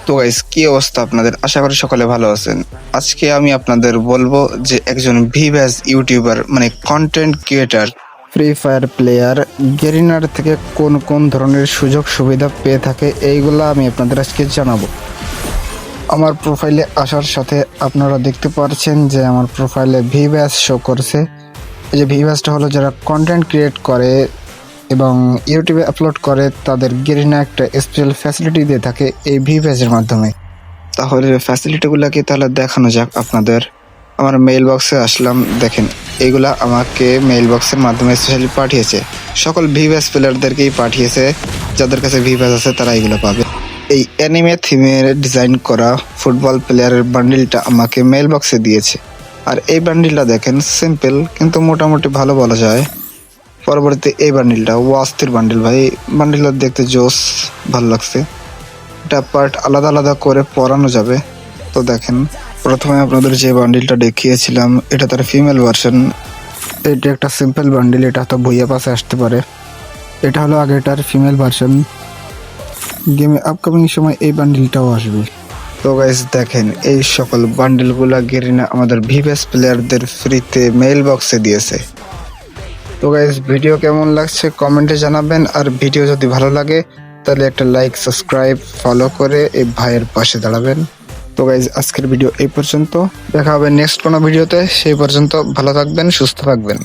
তো গাইস, কি অবস্থা আপনাদের? আশা করি সকলে ভালো আছেন। আজকে আমি আপনাদের বলবো যে একজন ভিভ্যাস ইউটিউবার মানে content creator Free Fire player গেরিনার থেকে কোন কোন ধরনের সুযোগ সুবিধা পেয়ে থাকে, এইগুলা আমি আপনাদের আজকে জানাবো। আমার প্রোফাইলে আসার সাথে আপনারা দেখতে পাচ্ছেন যে আমার প্রোফাইলে ভিভ্যাস শো করছে। এই যে ভিভ্যাসটা হলো যারা কন্টেন্ট ক্রিয়েট করে এবং ইউটিউবে আপলোড করে, তাদের গেরিনা একটা স্পেশাল ফ্যাসিলিটি দিয়ে থাকে এই ভিভ্যাসের মাধ্যমে। তাহলে ফ্যাসিলিটিগুলোকে তাহলে দেখানো যাক আপনাদের। আমার মেইল বক্সে আসলাম, দেখেন এইগুলা আমাকে মেইল বক্সের মাধ্যমে স্পেশালি পাঠিয়েছে। সকল ভিভ্যাস প্লেয়ারদেরকেই পাঠিয়েছে, যাদের কাছে ভিভ্যাস আছে তারা এইগুলো পাবে। এই অ্যানিমে থিমের ডিজাইন করা ফুটবল প্লেয়ারের বান্ডিলটা আমাকে মেইল বক্সে দিয়েছে। আর এই বান্ডিলটা দেখেন সিম্পল কিন্তু মোটামুটি ভালো বলা যায়। পরবর্তী এই বান্ডিলটা ওয়াস্তির বান্ডিল, ভাই বান্ডিলটা দেখতে জোস, ভালো লাগছে। এটা পার্ট আলাদা আলাদা করে পরানো যাবে। তো দেখেন, প্রথমে আপনাদের যে বান্ডিলটা দেখিয়েছিলাম এটা তার ফিমেল ভার্সন। এটা একটা সিম্পল বান্ডিল, এটা তো ভুইয়া পাশে আসতে পারে। এটা হলো আগেটার ফিমেল ভার্সন। গেমে আপকামিং সময় এই বান্ডিলটাও আসবে। তো গাইস দেখেন, এই সকল বান্ডিলগুলা গেরিনা আমাদের ভিভ্যাস প্লেয়ারদের ফ্রিতে মেইল বক্সে দিয়েছে। তো গাইস, ভিডিও কেমন লাগছে কমেন্টে জানাবেন। আর ভিডিও যদি ভালো লাগে তাহলে একটা লাইক, সাবস্ক্রাইব, ফলো করে এই ভাইয়ের পাশে দাঁড়াবেন। তো গাইস, আজকের ভিডিও এই পর্যন্ত। দেখা হবে নেক্সট কোনো ভিডিওতে। সেই পর্যন্ত ভালো থাকবেন, সুস্থ থাকবেন।